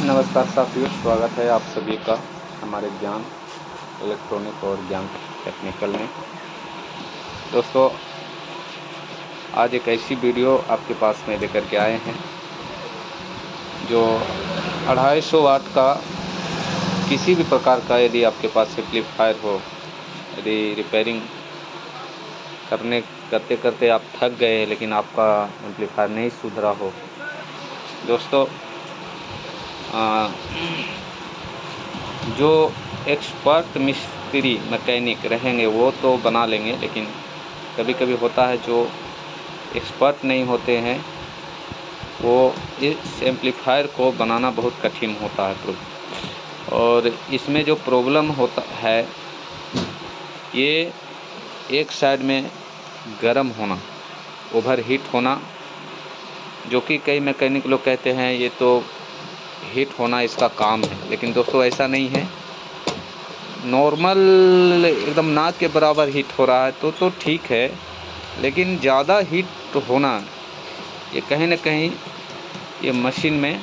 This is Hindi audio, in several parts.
नमस्कार साथियों, स्वागत है आप सभी का हमारे ज्ञान इलेक्ट्रॉनिक और ज्ञान टेक्निकल में। दोस्तों, आज एक ऐसी वीडियो आपके पास में लेकर के आए हैं जो 250 वाट का किसी भी प्रकार का यदि आपके पास एम्पलीफायर हो, यदि रिपेयरिंग करते करते आप थक गए लेकिन आपका एम्पलीफायर नहीं सुधरा हो, दोस्तों जो एक्सपर्ट मिस्त्री मैकेनिक रहेंगे वो तो बना लेंगे, लेकिन कभी कभी होता है जो एक्सपर्ट नहीं होते हैं वो इस एम्पलीफायर को बनाना बहुत कठिन होता है। और इसमें जो प्रॉब्लम होता है ये एक साइड में गर्म होना, ओवर हीट होना, जो कि कई मैकेनिक लोग कहते हैं ये तो हीट होना इसका काम है, लेकिन दोस्तों ऐसा नहीं है। नॉर्मल एकदम ना के बराबर हीट हो रहा है तो ठीक है, लेकिन ज़्यादा हीट होना ये कहीं ना कहीं ये मशीन में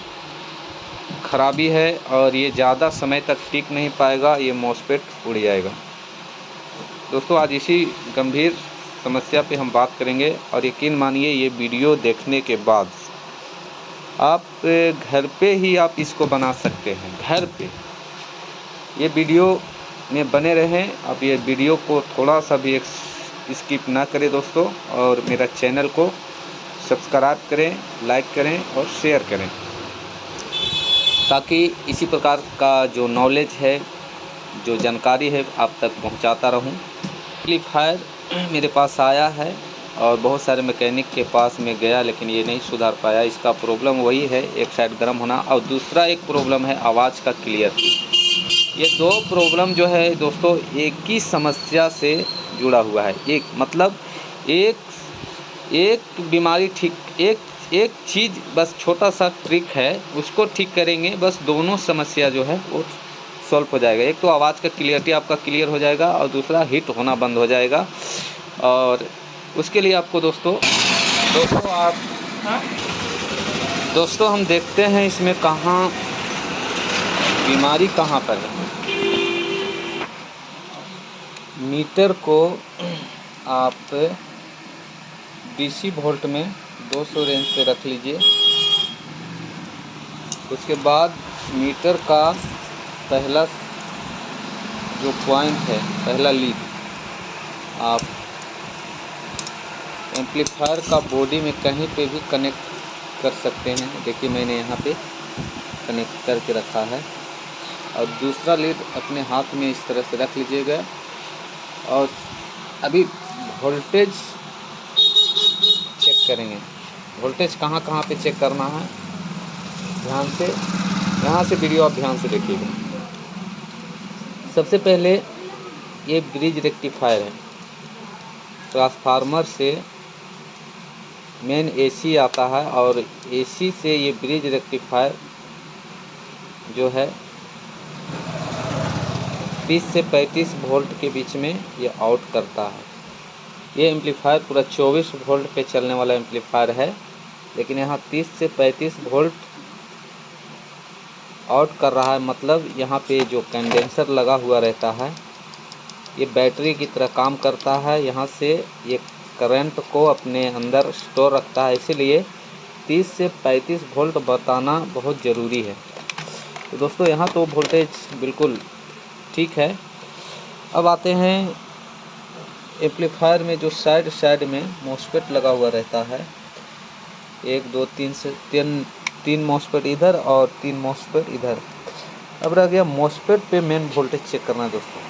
खराबी है और ये ज़्यादा समय तक टिक नहीं पाएगा, ये मॉसफेट उड़ जाएगा। दोस्तों, आज इसी गंभीर समस्या पे हम बात करेंगे और यकीन मानिए ये वीडियो देखने के बाद आप घर पे ही आप इसको बना सकते हैं। घर पे ये वीडियो में बने रहें, आप ये वीडियो को थोड़ा सा भी स्किप ना करें दोस्तों, और मेरा चैनल को सब्सक्राइब करें, लाइक करें और शेयर करें, ताकि इसी प्रकार का जो नॉलेज है, जो जानकारी है, आप तक पहुंचाता रहूं। एम्पलीफायर मेरे पास आया है और बहुत सारे मैकेनिक के पास में गया, लेकिन ये नहीं सुधार पाया। इसका प्रॉब्लम वही है, एक साइड गर्म होना, और दूसरा एक प्रॉब्लम है आवाज़ का क्लियर। ये दो प्रॉब्लम जो है दोस्तों एक ही समस्या से जुड़ा हुआ है। एक मतलब एक बीमारी ठीक, एक चीज़ बस छोटा सा ट्रिक है, उसको ठीक करेंगे, बस दोनों समस्या जो है वो सॉल्व हो जाएगा। एक तो आवाज़ का क्लियरिटी आपका क्लियर हो जाएगा और दूसरा हीट होना बंद हो जाएगा। और उसके लिए आपको दोस्तों हम देखते हैं इसमें कहाँ बीमारी कहाँ पर है। मीटर को आप DC वोल्ट में 200 रेंज पे रख लीजिए। उसके बाद मीटर का पहला जो पॉइंट है, पहला लीड, आप एम्पलीफायर का बॉडी में कहीं पे भी कनेक्ट कर सकते हैं। देखिए मैंने यहाँ पे कनेक्ट करके रखा है। और दूसरा लीड अपने हाथ में इस तरह से रख लीजिएगा और अभी वोल्टेज चेक करेंगे। वोल्टेज कहाँ कहाँ पे चेक करना है, ध्यान से, यहाँ से वीडियो आप ध्यान से देखिएगा। सबसे पहले ये ब्रिज रेक्टिफायर है। ट्रांसफार्मर से मेन AC आता है और AC से ये ब्रिज रेक्टिफायर जो है 30 से 35 वोल्ट के बीच में ये आउट करता है। ये एम्पलीफायर पूरा 24 वोल्ट पे चलने वाला एम्पलीफायर है, लेकिन यहाँ 30 से 35 वोल्ट आउट कर रहा है। मतलब यहाँ पे जो कंडेंसर लगा हुआ रहता है ये बैटरी की तरह काम करता है। यहाँ से ये करंट को अपने अंदर स्टोर रखता है, इसीलिए 30 से 35 वोल्ट बताना बहुत ज़रूरी है। तो दोस्तों यहाँ तो वोल्टेज बिल्कुल ठीक है। अब आते हैं एम्पलीफायर में जो साइड में मॉसफेट लगा हुआ रहता है, 1 2 3 से 3 मॉसफेट इधर और 3 मॉसफेट इधर। अब रह गया मॉसफेट पे मेन वोल्टेज चेक करना है दोस्तों।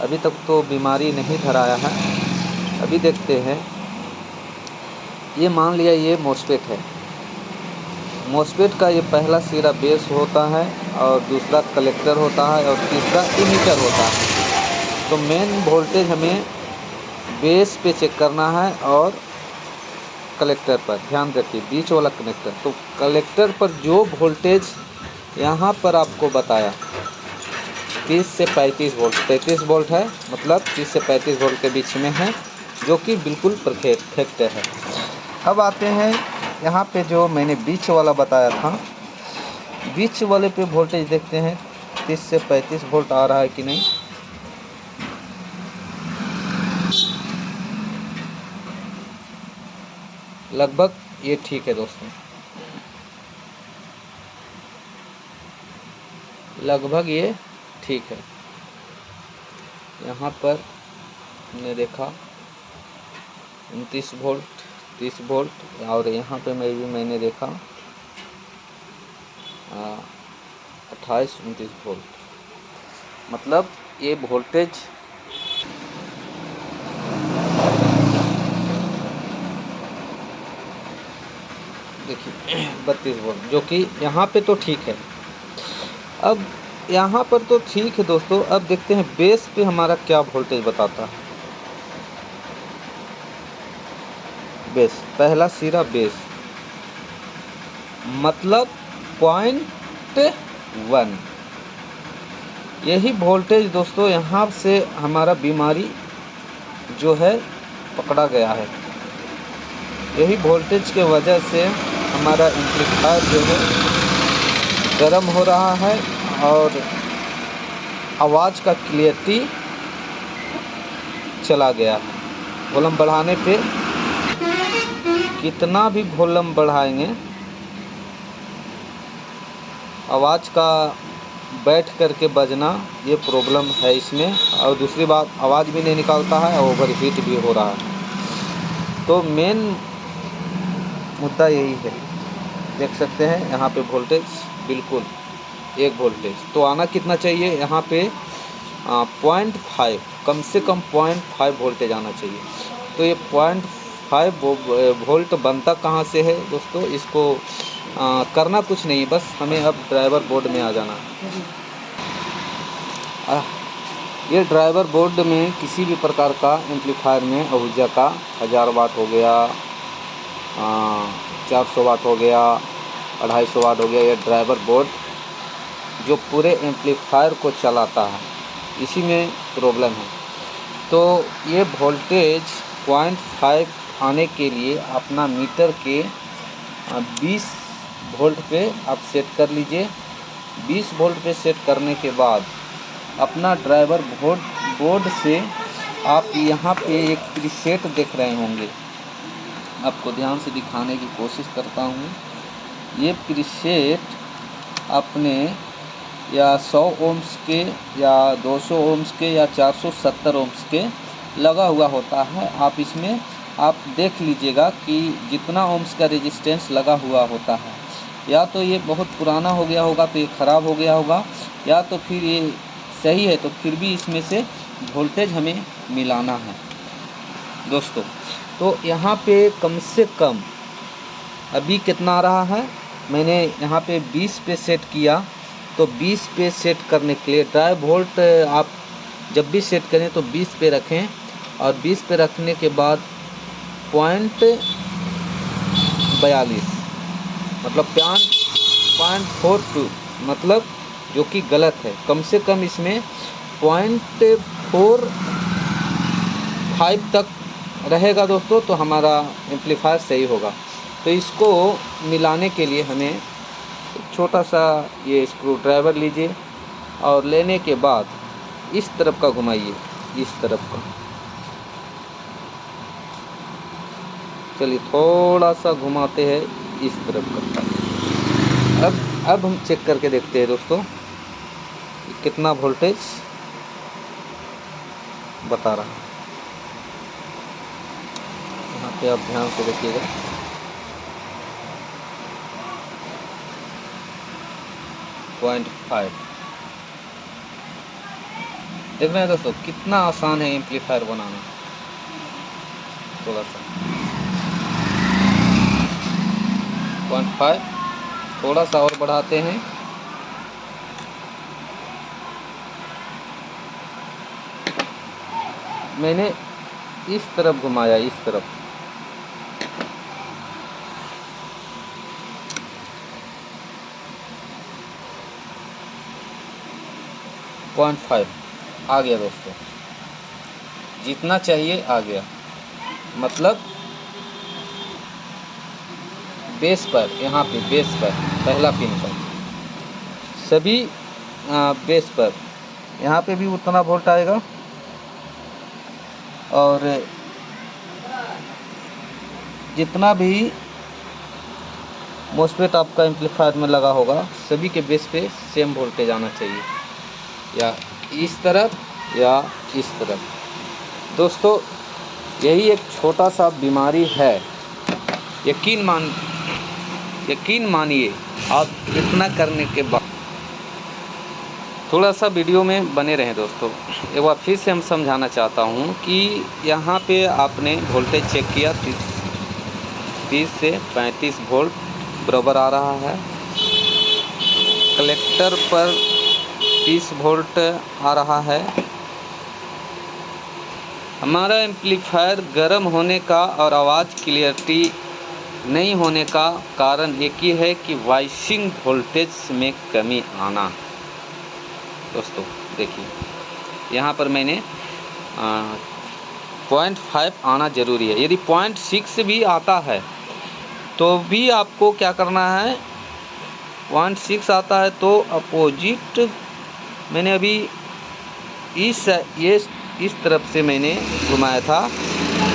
अभी तक तो बीमारी नहीं धराया है। अभी देखते हैं, ये मान लिया ये मॉसफेट है। मॉसफेट का ये पहला सिरा बेस होता है और दूसरा कलेक्टर होता है और तीसरा इमीटर होता है। तो मेन वोल्टेज हमें बेस पे चेक करना है और कलेक्टर पर। ध्यान रखिए, बीच वाला कनेक्टर। तो कलेक्टर पर जो वोल्टेज यहाँ पर आपको बताया 30 से 35 वोल्ट, 35 वोल्ट है, मतलब 30 से 35 वोल्ट के बीच में है, जो कि बिल्कुल परफेक्ट है। अब आते हैं यहाँ पे जो मैंने बीच वाला बताया था, बीच वाले पे वोल्टेज देखते हैं 30 से 35 वोल्ट आ रहा है कि नहीं। लगभग ये ठीक है दोस्तों, लगभग ये ठीक है। यहाँ पर हमने देखा 29 वोल्ट, 30 वोल्ट, और यहाँ पे मैंने देखा 28-29 वोल्ट। मतलब ये वोल्टेज देखिए 32 वोल्ट, जो कि यहाँ पे तो ठीक है। अब यहाँ पर तो ठीक है दोस्तों, अब देखते हैं बेस पे हमारा क्या वोल्टेज बताता है। बेस, पहला सिरा बेस, मतलब 0.1, यही वोल्टेज दोस्तों यहाँ से हमारा बीमारी जो है पकड़ा गया है। यही वोल्टेज के वजह से हमारा एम्पलीफायर जो है गर्म हो रहा है और आवाज़ का क्लियरिटी चला गया है। वॉल्यूम बढ़ाने पे कितना भी वॉल्यूम बढ़ाएंगे, आवाज़ का बैठ करके बजना, ये प्रॉब्लम है इसमें। और दूसरी बात, आवाज़ भी नहीं निकालता है और ओवर हीट भी हो रहा है। तो मेन मुद्दा यही है। देख सकते हैं यहाँ पे वोल्टेज बिल्कुल 1 वोल्टेज तो आना कितना चाहिए यहाँ पे 0.5, कम से कम 0.5 वोल्टेज आना चाहिए। तो ये 0.5 वोल्ट बनता कहाँ से है दोस्तों, इसको करना कुछ नहीं, बस हमें अब ड्राइवर बोर्ड में आ जाना। ये ड्राइवर बोर्ड में किसी भी प्रकार का एम्पलीफायर में ऊर्जा का 1000 वाट हो गया, 400 वाट हो गया, 250 वाट हो गया, ये ड्राइवर बोर्ड जो पूरे एम्पलीफायर को चलाता है, इसी में प्रॉब्लम है। तो ये वोल्टेज 0.5 आने के लिए अपना मीटर के 20 वोल्ट पे आप सेट कर लीजिए। 20 वोल्ट पे सेट करने के बाद अपना ड्राइवर बोर्ड से आप यहाँ पे एक प्रीसेट देख रहे होंगे, आपको ध्यान से दिखाने की कोशिश करता हूँ। ये प्रीसेट अपने या 100 ओम्स के या 200 ओम्स के या 470 ओम्स के लगा हुआ होता है। आप इसमें आप देख लीजिएगा कि जितना ओम्स का रेजिस्टेंस लगा हुआ होता है, या तो ये बहुत पुराना हो गया होगा तो ये ख़राब हो गया होगा, या तो फिर ये सही है तो फिर भी इसमें से वोल्टेज हमें मिलाना है दोस्तों। तो यहाँ पे कम से कम अभी कितना आ रहा है, मैंने यहाँ पे 20 पे सेट किया। तो 20 पे सेट करने के लिए ड्राइव वोल्ट आप जब भी सेट करें तो 20 पे रखें, और 20 पे रखने के बाद 0.42 मतलब 0.42 मतलब जो कि गलत है। कम से कम इसमें 0.45 तक रहेगा दोस्तों, तो हमारा एम्पलीफायर सही होगा। तो इसको मिलाने के लिए हमें छोटा सा ये स्क्रू ड्राइवर लीजिए, और लेने के बाद इस तरफ का घुमाइए, इस तरफ का। चलिए थोड़ा सा घुमाते हैं इस तरफ का। अब हम चेक करके देखते हैं दोस्तों कितना वोल्टेज बता रहा है। यहाँ पे आप ध्यान से देखिएगा, .5 देख रहे हैं दोस्तों, कितना आसान है एम्पलीफायर बनाना। थोड़ा सा 0.5 थोड़ा सा और बढ़ाते हैं। मैंने इस तरफ घुमाया, इस तरफ। .5 आ गया दोस्तों, जितना चाहिए आ गया। मतलब बेस पर, यहाँ पे बेस पर पहला पिन पर सभी बेस पर। यहाँ पे भी उतना वोल्ट आएगा और जितना भी मॉस्फेट आपका एम्पलीफायर में लगा होगा सभी के बेस पे सेम वोल्टेज आना चाहिए, या इस तरफ या इस तरफ। दोस्तों यही एक छोटा सा बीमारी है। यकीन मानिए आप इतना करने के बाद। थोड़ा सा वीडियो में बने रहें दोस्तों। एक बार फिर से हम समझाना चाहता हूँ कि यहाँ पे आपने वोल्टेज चेक किया, 30 से 35 वोल्ट बराबर आ रहा है। कलेक्टर पर 30 वोल्ट आ रहा है। हमारा एम्पलीफायर गर्म होने का और आवाज़ क्लियरिटी नहीं होने का कारण एक ही है कि वाइसिंग वोल्टेज में कमी आना। दोस्तों देखिए यहाँ पर मैंने 0.5 आना ज़रूरी है। यदि 0.6 भी आता है तो भी आपको क्या करना है, 0.6 आता है तो अपोजिट मैंने अभी इस तरफ से मैंने घुमाया था,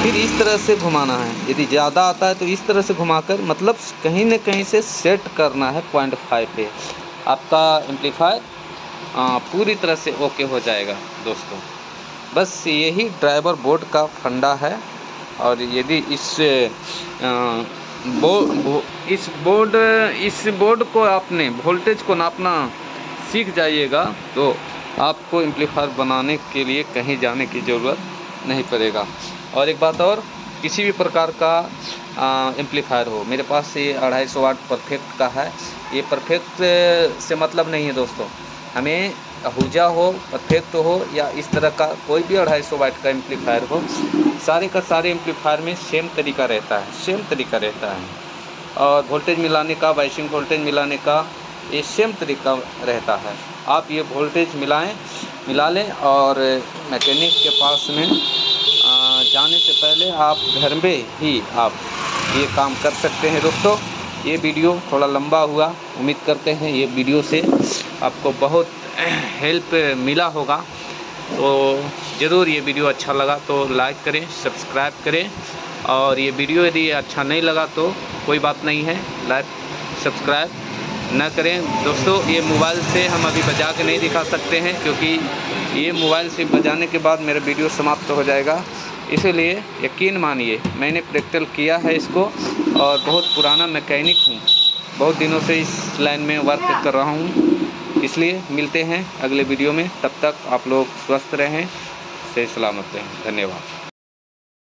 फिर इस तरह से घुमाना है। यदि ज़्यादा आता है तो इस तरह से घुमाकर, मतलब कहीं न कहीं से सेट करना है 0.5 पे। आपका एम्पलीफायर पूरी तरह से ओके हो जाएगा दोस्तों। बस यही ड्राइवर बोर्ड का फंडा है। और यदि इस बोर्ड को आपने वोल्टेज को नापना सीख जाइएगा तो आपको एम्पलीफायर बनाने के लिए कहीं जाने की ज़रूरत नहीं पड़ेगा। और एक बात और, किसी भी प्रकार का एम्पलीफायर हो, मेरे पास ये 250 वाट परफेक्ट का है। ये परफेक्ट से मतलब नहीं है दोस्तों, हमें अहूजा हो, परफेक्ट हो या इस तरह का कोई भी 250 वाट का एम्पलीफायर हो, सारे का सारे एम्पलीफायर में सेम तरीका रहता है। और वोल्टेज मिलाने का, वाइसिंग वोल्टेज मिलाने का ये सेम तरीका रहता है। आप ये वोल्टेज मिला लें और मैकेनिक के पास में जाने से पहले आप घर में ही आप ये काम कर सकते हैं। दोस्तों ये वीडियो थोड़ा लंबा हुआ, उम्मीद करते हैं ये वीडियो से आपको बहुत हेल्प मिला होगा। तो ज़रूर ये वीडियो अच्छा लगा तो लाइक करें, सब्सक्राइब करें। और ये वीडियो यदि अच्छा नहीं लगा तो कोई बात नहीं है, लाइक सब्सक्राइब न करें। दोस्तों ये मोबाइल से हम अभी बजा के नहीं दिखा सकते हैं, क्योंकि ये मोबाइल से बजाने के बाद मेरा वीडियो समाप्त हो जाएगा। इसलिए यकीन मानिए मैंने प्रैक्टिकल किया है इसको, और बहुत पुराना मैकेनिक हूँ, बहुत दिनों से इस लाइन में वर्क कर रहा हूँ। इसलिए मिलते हैं अगले वीडियो में, तब तक आप लोग स्वस्थ रहें, सही सलामत रहें। धन्यवाद।